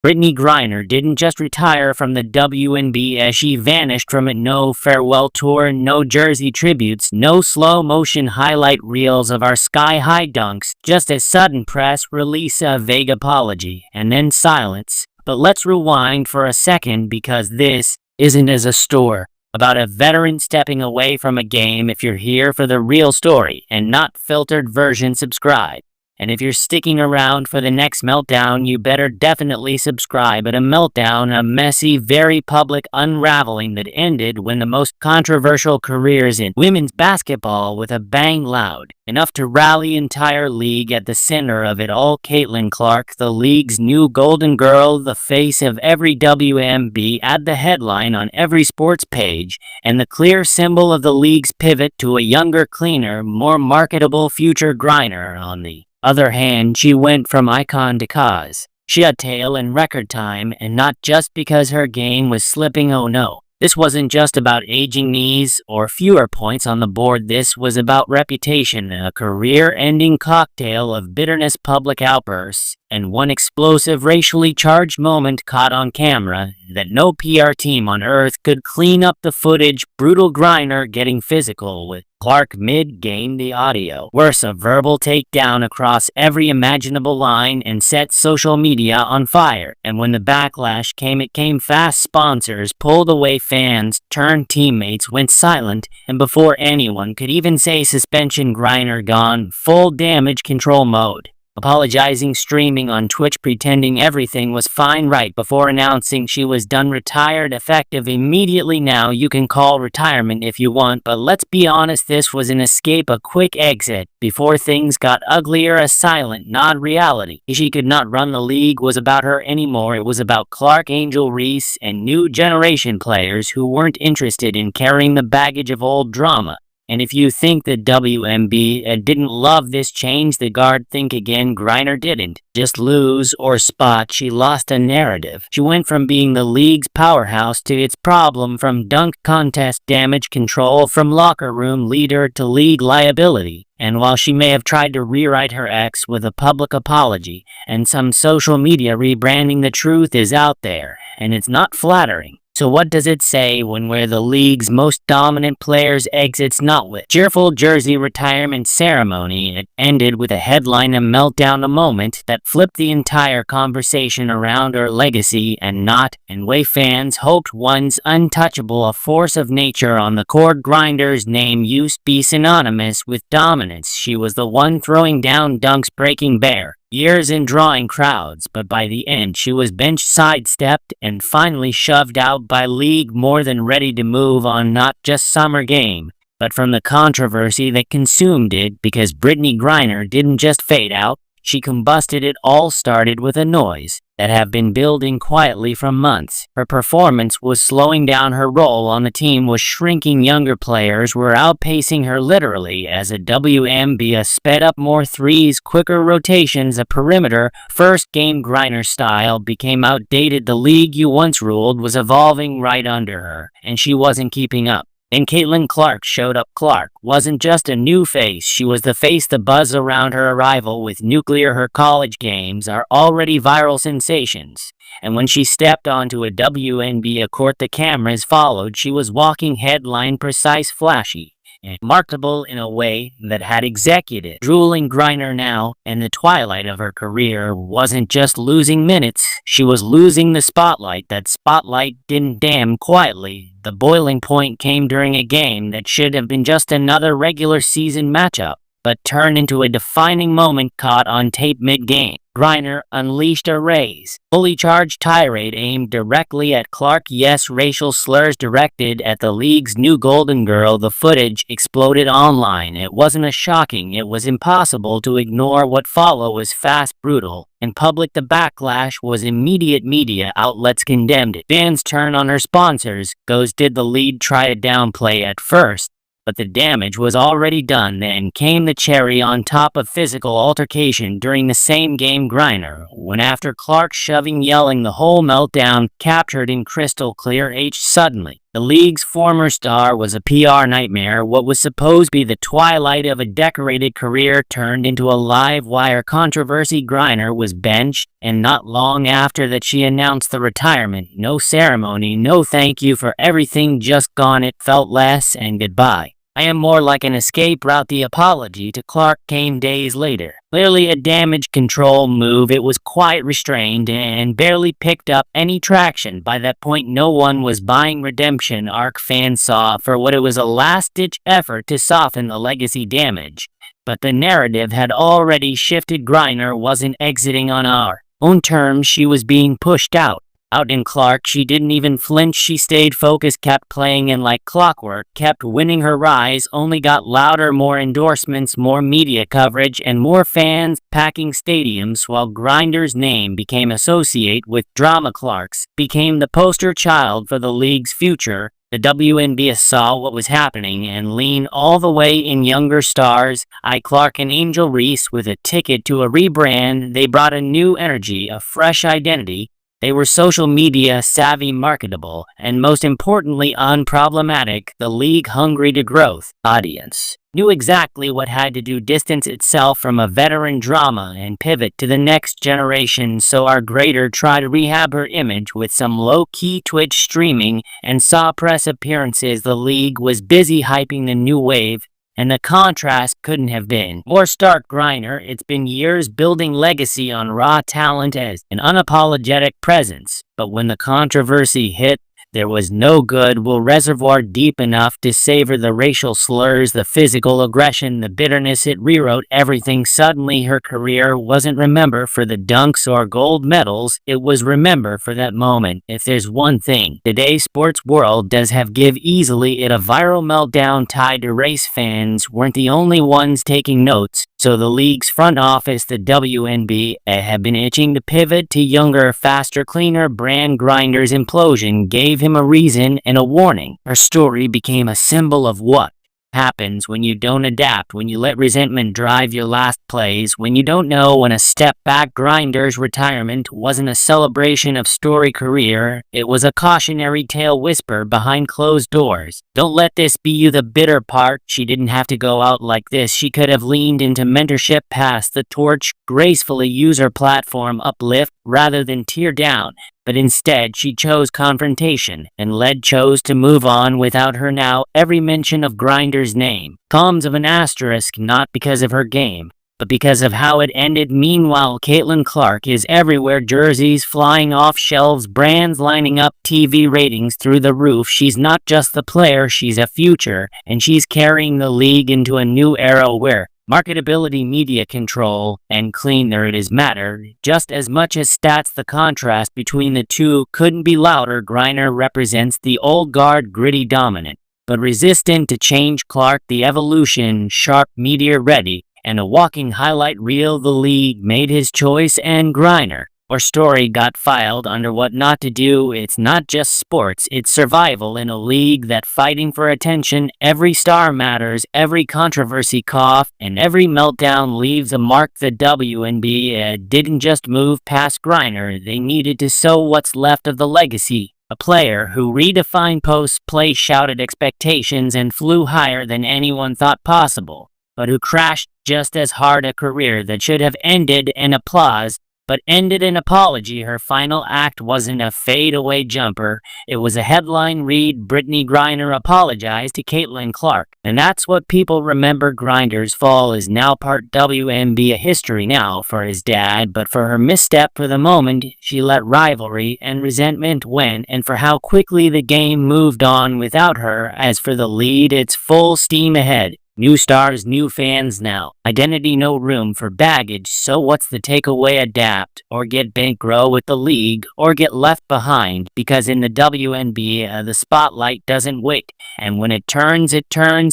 Brittney Griner didn't just retire from the WNBA, she vanished from it. No farewell tour, no jersey tributes, no slow-motion highlight reels of our sky-high dunks, just a sudden press release, a vague apology, and then silence. But let's rewind for a second, because this isn't as a story about a veteran stepping away from a game. If you're here for the real story and not filtered version, subscribe. And if you're sticking around for the next meltdown, you better definitely subscribe. At a meltdown, a messy, very public unraveling that ended when the most controversial careers in women's basketball with a bang, loud enough to rally entire league. At the center of it all, Caitlin Clark, the league's new golden girl, the face of every WNBA ad, the headline on every sports page, and the clear symbol of the league's pivot to a younger, cleaner, more marketable future. Griner, on the other hand, she went from icon to cause. She had tail in record time, and not just because her game was slipping. Oh no. This wasn't just about aging knees or fewer points on the board. This was about reputation, a career-ending cocktail of bitterness, public outbursts, and one explosive, racially charged moment caught on camera that no PR team on earth could clean up the footage. Brutal Griner getting physical with Clark mid-game, the audio worse, a verbal takedown across every imaginable line, and set social media on fire. And when the backlash came, it came fast. Sponsors pulled away, fans turned, teammates went silent, and before anyone could even say suspension, Griner gone full damage control mode. Apologizing, streaming on Twitch, pretending everything was fine right before announcing she was done, retired effective immediately. Now you can call retirement if you want, but let's be honest, this was an escape, a quick exit before things got uglier, a silent nod. Reality she could not run the league was about her anymore. It was about Clark, Angel Reese, and new generation players who weren't interested in carrying the baggage of old drama. And if you think the WNBA didn't love this change, the guard, think again. Griner didn't just lose or spot, she lost a narrative. She went from being the league's powerhouse to its problem, from dunk contest damage control, from locker room leader to league liability. And while she may have tried to rewrite her ex with a public apology and some social media rebranding, the truth is out there, and it's not flattering. So what does it say when we're the league's most dominant players exits? Not with cheerful jersey retirement ceremony. It ended with a headline, a meltdown, a moment that flipped the entire conversation around her legacy, and not in way fans hoped. Once untouchable, a force of nature on the court, Griner's name used to be synonymous with dominance. She was the one throwing down dunks, breaking bare years in drawing crowds, but by the end she was benched, sidestepped, and finally shoved out by league, more than ready to move on, not just summer game, but from the controversy that consumed it. Because Brittney Griner didn't just fade out, she combusted. It all started with a noise that had been building quietly for months. Her performance was slowing down, her role on the team was shrinking, younger players were outpacing her literally as a WNBA sped up, more threes, quicker rotations, a perimeter first game. Griner style became outdated. The league you once ruled was evolving right under her, and she wasn't keeping up. Then Caitlin Clark showed up. Clark wasn't just a new face, she was the face. The buzz around her arrival with nuclear. Her college games are already viral sensations, and when she stepped onto a WNBA court, the cameras followed. She was walking headline precise, flashy, and marketable in a way that had executives drooling. Griner, now in the twilight of her career, wasn't just losing minutes, she was losing the spotlight. That spotlight didn't dim quietly. The boiling point came during a game that should have been just another regular season matchup, but turned into a defining moment caught on tape mid-game. Griner unleashed a fully charged tirade aimed directly at Clark. Yes, racial slurs directed at the league's new golden girl. The footage exploded online. It wasn't shocking, it was impossible to ignore. What followed was fast, brutal, and public. The backlash was immediate. Media outlets condemned it. Fans turned on her. Sponsors goes, did the league try to downplay at first? But the damage was already done. Then came the cherry on top, of physical altercation during the same game. Griner went after Clark, shoving, yelling, the whole meltdown captured in crystal clear. Suddenly The league's former star was a PR nightmare. What was supposed to be the twilight of a decorated career turned into a live wire controversy. Griner was benched, and not long after that she announced the retirement. No ceremony, no thank you for everything, just gone. It felt less and goodbye. I am more like an escape route. The apology to Clark came days later. Clearly a damage control move. It was quite restrained and barely picked up any traction. By that point, no one was buying redemption arc. Fans saw for what it was, a last-ditch effort to soften the legacy damage. But the narrative had already shifted. Griner wasn't exiting on our own terms. She was being pushed out. Out in Clark, she didn't even flinch. She stayed focused, kept playing, and like clockwork, kept winning. Her rise only got louder. More endorsements, more media coverage, and more fans packing stadiums, while Griner's name became associated with drama. Clark's became the poster child for the league's future. The WNBA saw what was happening and leaned all the way in. Younger stars, Clark and Angel Reese, with a ticket to a rebrand. They brought a new energy, a fresh identity. They were social media savvy, marketable, and most importantly, unproblematic. The league, hungry to growth audience, knew exactly what had to do: distance itself from a veteran drama and pivot to the next generation. So our Grader tried to rehab her image with some low-key Twitch streaming and saw press appearances. The league was busy hyping the new wave, and the contrast couldn't have been more stark. Griner, it's been years building legacy on raw talent as an unapologetic presence, but when the controversy hit, there was no goodwill reservoir deep enough to savor the racial slurs, the physical aggression, the bitterness. It rewrote everything. Suddenly her career wasn't remembered for the dunks or gold medals, it was remembered for that moment. If there's one thing today's sports world does have, give easily it a viral meltdown tied to race. Fans weren't the only ones taking notes, so the league's front office, the WNBA, had been itching to pivot to younger, faster, cleaner brand. Griner's implosion gave him a reason and a warning. Her story became a symbol of what happens when you don't adapt, when you let resentment drive your last plays, when you don't know when to step back. Griner's retirement wasn't a celebration of story career, it was a cautionary tale whisper behind closed doors. Don't let this be you. The bitter part, she didn't have to go out like this. She could have leaned into mentorship, pass the torch, gracefully use her platform, uplift rather than tear down. But instead, she chose confrontation, and chose to move on without her. Now, every mention of Griner's name comes of an asterisk, not because of her game, but because of how it ended. Meanwhile, Caitlin Clark is everywhere, jerseys flying off shelves, brands lining up, TV ratings through the roof. She's not just the player, she's a future, and she's carrying the league into a new era where marketability, media control, and clean narratives matter just as much as stats. The contrast between the two couldn't be louder. Griner represents the old guard, gritty, dominant, but resistant to change. Clark, the evolution, sharp, media ready, and a walking highlight reel. The league made his choice, and Griner, or story, got filed under what not to do. It's not just sports, it's survival in a league that fighting for attention. Every star matters, every controversy cough, and every meltdown leaves a mark. The WNBA didn't just move past Griner, they needed to sow what's left of the legacy. A player who redefined post-play, shouted expectations, and flew higher than anyone thought possible, but who crashed just as hard. A career that should have ended in applause, but ended in apology. Her final act wasn't a fadeaway jumper, it was a headline read: Brittney Griner apologized to Caitlin Clark. And that's what people remember. Griner's fall is now part WNBA history, now for his dad, but for her misstep. For the moment she let rivalry and resentment win, and for how quickly the game moved on without her. As for the lead, it's full steam ahead. New stars, new fans now. Identity, no room for baggage. So what's the takeaway? Adapt, or get bent. Grow with the league, or get left behind. Because in the WNBA, the spotlight doesn't wait. And when it turns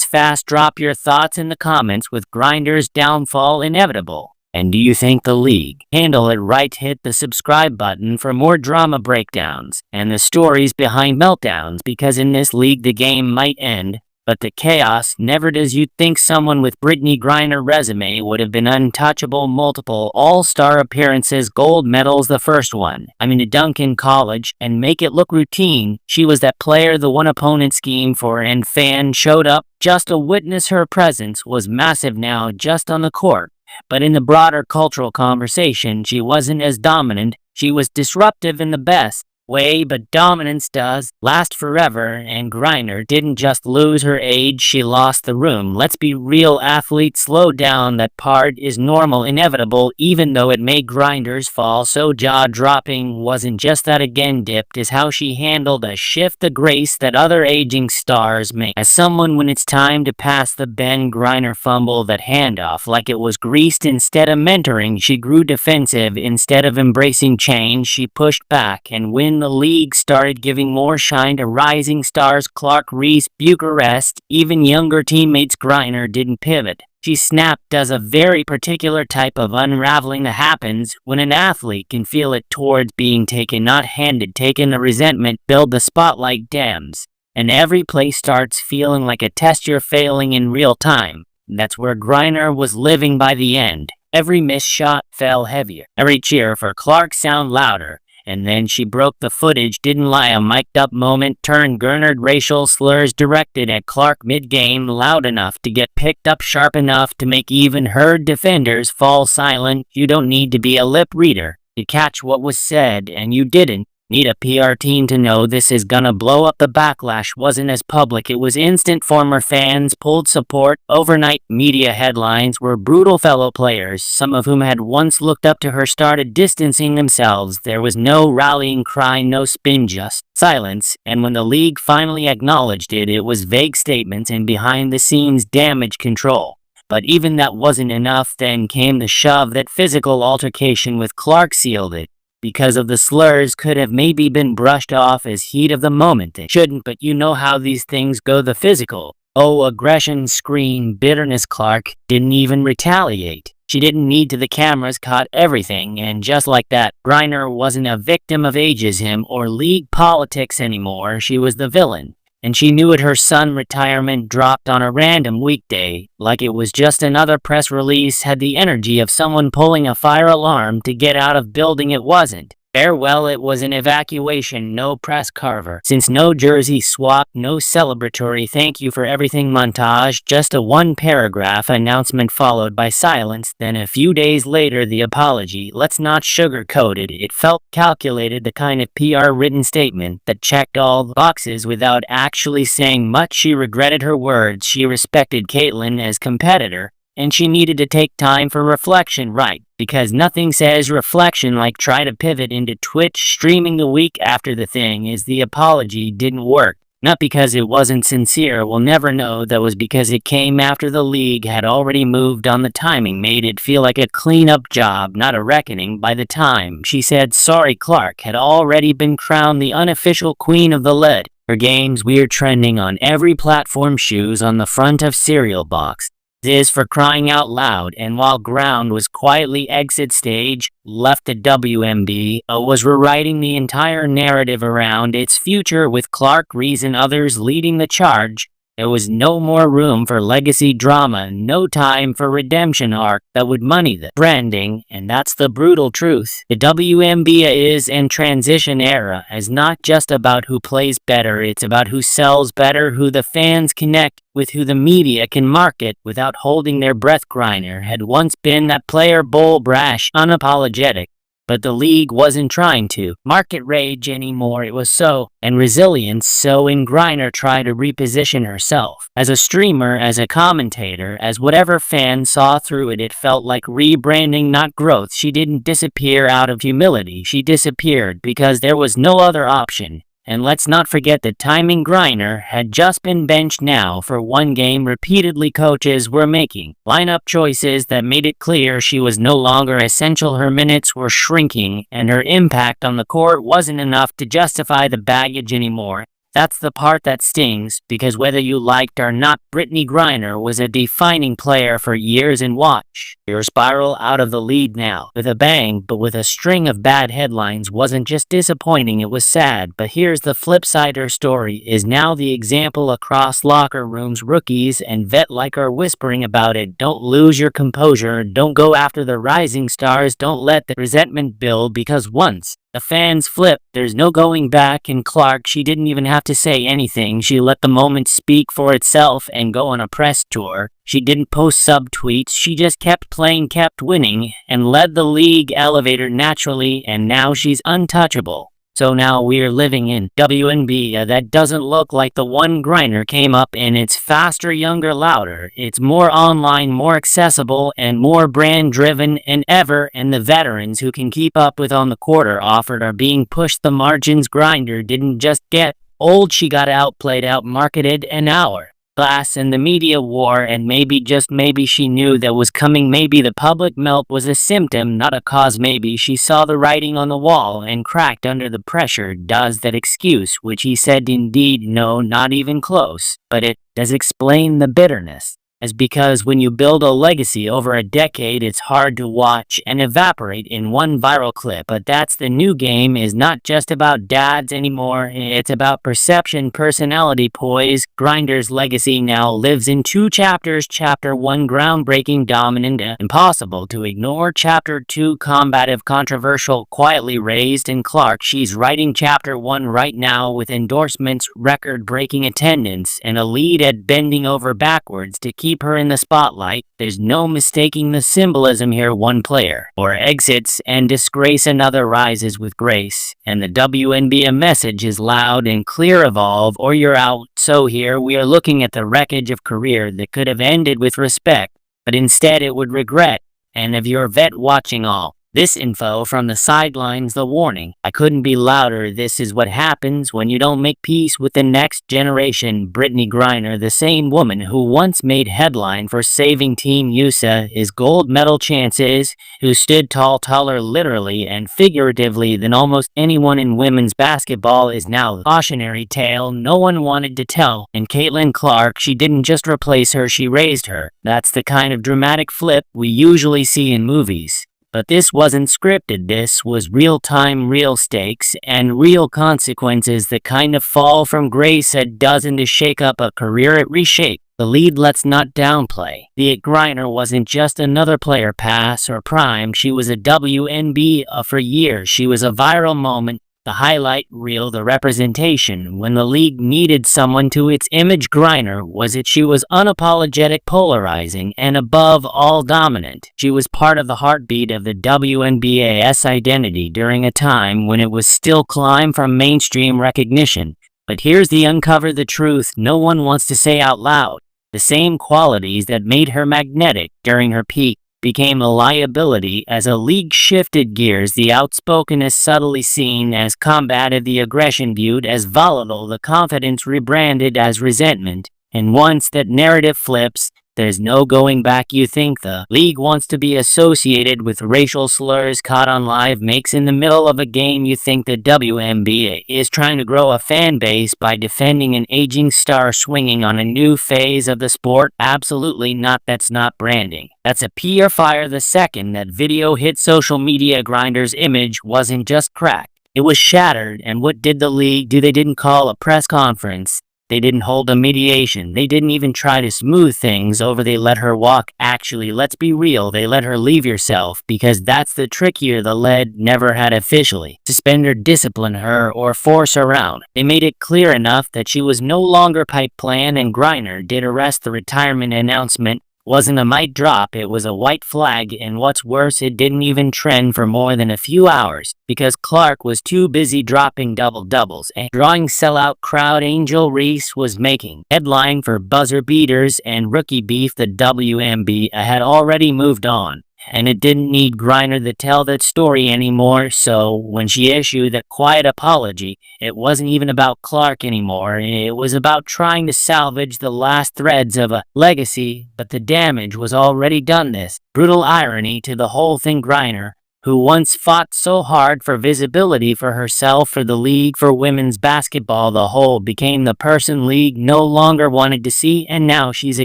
fast. Drop your thoughts in the comments. With Griner's downfall inevitable, and do you think the league handle it right? Hit the subscribe button for more drama breakdowns and the stories behind meltdowns, because in this league the game might end But the chaos never does. You'd think someone with Brittney Griner resume would have been untouchable, multiple all-star appearances, gold medals, the first one. A dunk in college, and make it look routine. She was that player the one opponent schemed for and fan showed up just to witness. Her presence was massive now just on the court. But in the broader cultural conversation, she wasn't as dominant. She was disruptive in the best way, but dominance does last forever, and Griner didn't just lose her age, she lost the room. Let's be real, athletes slow down. That part is normal, inevitable, even though it made Griner's fall so jaw-dropping. Wasn't just that again dipped is how she handled a shift, the grace that other aging stars make. As someone, when it's time to pass the Ben, Griner fumbled that handoff like it was greased. Instead of mentoring, she grew defensive. Instead of embracing change, she pushed back, and when the league started giving more shine to rising stars, Clark, Reese, Bucharest, even younger teammates, Griner didn't pivot. She snapped. Does a very particular type of unraveling that happens when an athlete can feel it towards being taken, not handed. Taken the resentment, build the spotlight dams, and every play starts feeling like a test you're failing in real time. That's where Griner was living by the end. Every missed shot fell heavier. Every cheer for Clark sound louder. And then she broke. The footage didn't lie. A mic'd up moment turned garnered racial slurs directed at Clark mid-game, loud enough to get picked up, sharp enough to make even her defenders fall silent. You don't need to be a lip reader to catch what was said, and you didn't need a PR team to know this is gonna blow up. The backlash wasn't as public, it was instant. Former fans pulled support overnight. Media headlines were brutal. Fellow players, some of whom had once looked up to her, started distancing themselves. There was no rallying cry, no spin, just silence. And when the league finally acknowledged it, it was vague statements and behind-the-scenes damage control. But even that wasn't enough. Then came the shove. That physical altercation with Clark sealed it. Because of the slurs could have maybe been brushed off as heat of the moment. They shouldn't, but you know how these things go. The physical, aggression, scream, bitterness. Clark didn't even retaliate. She didn't need to. The cameras caught everything, and just like that, Griner wasn't a victim of ageism or league politics anymore. She was the villain. And she knew it. Her son retirement dropped on a random weekday, like it was just another press release, had the energy of someone pulling a fire alarm to get out of building. It wasn't farewell, it was an evacuation. No press carver, since no jersey swap, no celebratory thank you for everything montage, just a one-paragraph announcement followed by silence. Then a few days later, the apology. Let's not sugarcoat it, it felt calculated, the kind of PR written statement that checked all the boxes without actually saying much. She regretted her words, she respected Caitlyn as competitor, and she needed to take time for reflection, right? Because nothing says reflection like try to pivot into Twitch streaming the week after the thing is. The apology didn't work. Not because it wasn't sincere, we'll never know. That was because it came after the league had already moved on. The timing made it feel like a cleanup job, not a reckoning. By the time she said sorry, Clark had already been crowned the unofficial queen of the lead. Her games were trending on every platform, shoes on the front of cereal box. This for crying out loud. And while Ground was quietly exit stage, left, the WNBA was rewriting the entire narrative around its future, with Clark, Reese, and others leading the charge. There was no more room for legacy drama, no time for redemption arc that would money the branding, and that's the brutal truth. The WNBA is in transition era, is not just about who plays better, it's about who sells better, who the fans connect with, who the media can market without holding their breath. Griner had once been that player, bold, brash, unapologetic. But the league wasn't trying to market rage anymore. It was and resilience. So in Griner tried to reposition herself as a streamer, as a commentator, as whatever fans saw through it. It felt like rebranding, not growth. She didn't disappear out of humility. She disappeared because there was no other option. And let's not forget the timing. Griner had just been benched now for one game. Repeatedly, coaches were making lineup choices that made it clear she was no longer essential. Her minutes were shrinking, and her impact on the court wasn't enough to justify the baggage anymore. That's the part that stings, because whether you liked or not, Brittney Griner was a defining player for years, and watch her spiral out of the lead now with a bang, but with a string of bad headlines. Wasn't just disappointing, it was sad. But here's the flip side: her story is now the example across locker rooms. Rookies and vet like are whispering about it. Don't lose your composure, don't go after the rising stars, don't let the resentment build, because once the fans flip, there's no going back. And Clark, she didn't even have to say anything. She let the moment speak for itself and go on a press tour. She didn't post sub-tweets. She just kept playing, kept winning, and led the league elevator naturally, and now she's untouchable. So now we're living in WNBA that doesn't look like the one Griner came up in. It's faster, younger, louder. It's more online, more accessible, and more brand-driven than ever. And the veterans who can keep up with on the court or offered are being pushed the margins. Griner didn't just get old, she got outplayed, outmarketed, an hour class in the media war, and maybe, just maybe, she knew that was coming. Maybe the public melt was a symptom, not a cause. Maybe she saw the writing on the wall and cracked under the pressure. Does that excuse, which he said indeed no, not even close, but it does explain the bitterness. As because when you build a legacy over a decade, it's hard to watch and evaporate in one viral clip. But that's the new game, is not just about dads anymore. It's about perception, personality, poise. Griner's legacy now lives in two chapters. Chapter 1, groundbreaking, dominant, impossible to ignore. Chapter 2, combative, controversial, quietly raised. And Clark, she's writing chapter 1 right now with endorsements, record-breaking attendance, and a lead ad bending over backwards to keep her in the spotlight. There's no mistaking the symbolism here. One player or exits and disgrace, another rises with grace. And the WNBA message is loud and clear: evolve or you're out. So here we are looking at the wreckage of career that could have ended with respect, but instead it would regret. And if you're a vet watching all this info from the sidelines, the warning: I couldn't be louder. This is what happens when you don't make peace with the next generation. Brittney Griner, the same woman who once made headline for saving Team USA, is gold medal chances, who stood tall, taller literally and figuratively than almost anyone in women's basketball, is now a cautionary tale no one wanted to tell. And Caitlin Clark, she didn't just replace her, she raised her. That's the kind of dramatic flip we usually see in movies. But this wasn't scripted. This was real time, real stakes, and real consequences. The kind of fall from grace that doesn't just shake up a career, it reshaped the lead. Let's not downplay the Griner wasn't just another player pass or prime. She was a WNBA for years. She was a viral moment, the highlight reel, the representation. When the league needed someone to its image, Griner was it. She was unapologetic, polarizing, and above all dominant. She was part of the heartbeat of the WNBA's identity during a time when it was still climbing from mainstream recognition. But here's the uncover the truth no one wants to say out loud. The same qualities that made her magnetic during her peak became a liability as a league shifted gears. The outspokenness subtly seen as combative, the aggression viewed as volatile, the confidence rebranded as resentment. And once that narrative flips, there's no going back. You think the league wants to be associated with racial slurs caught on live makes in the middle of a game. You think the WNBA is trying to grow a fan base by defending an aging star swinging on a new phase of the sport? Absolutely not. That's not branding. That's a PR fire. The second that video hit social media, Griner's image wasn't just cracked, it was shattered. And what did the league do? They didn't call a press conference. They didn't hold a mediation. They didn't even try to smooth things over. They let her walk. Actually, let's be real, they let her leave yourself, because that's the trick here. The lead never had officially suspend or discipline her or force her out. They made it clear enough that she was no longer pipe plan, and Griner did arrest. The retirement announcement wasn't a mic drop, it was a white flag. And what's worse, it didn't even trend for more than a few hours, because Clark was too busy dropping double-doubles and drawing sellout crowd. Angel Reese was making headline for buzzer beaters and rookie beef. The WNBA had already moved on, and it didn't need Griner to tell that story anymore. So when she issued that quiet apology, it wasn't even about Clark anymore. It was about trying to salvage the last threads of a legacy, but the damage was already done. This brutal irony to the whole thing: Griner, who once fought so hard for visibility for herself, for the league, for women's basketball, the whole, became the person league no longer wanted to see, and now she's a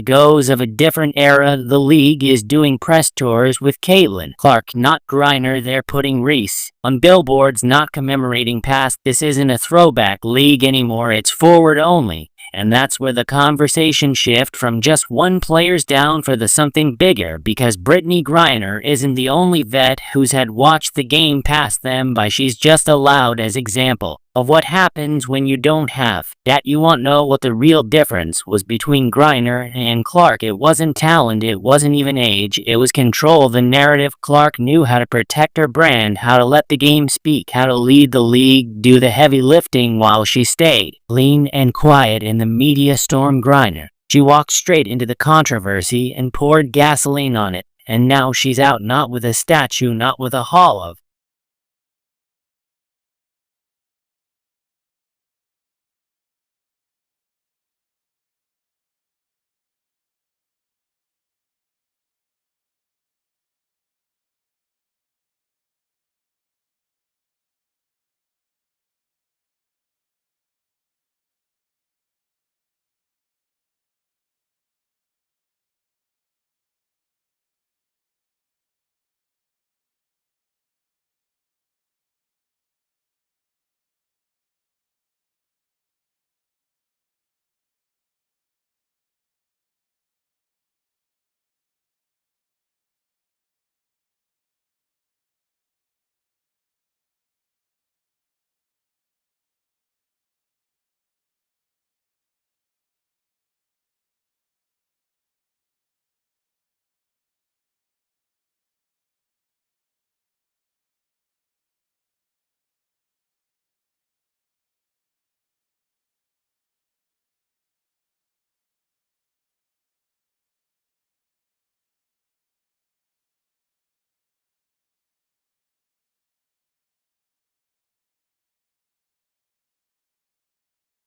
ghost of a different era. The league is doing press tours with Caitlin Clark, not Griner. They're putting Reese on billboards, not commemorating past. This isn't a throwback league anymore, it's forward only. And that's where the conversation shift from just one player's down for the something bigger, because Brittney Griner isn't the only vet who's had watched the game pass them by. She's just allowed as example of what happens when you don't have that. You won't know what the real difference was between Griner and Clark. It wasn't talent, it wasn't even age, it was control, the narrative. Clark knew how to protect her brand, how to let the game speak, how to lead the league, do the heavy lifting, while she stayed lean and quiet in the media storm. Griner, she walked straight into the controversy and poured gasoline on it. And now she's out, not with a statue, not with a hall of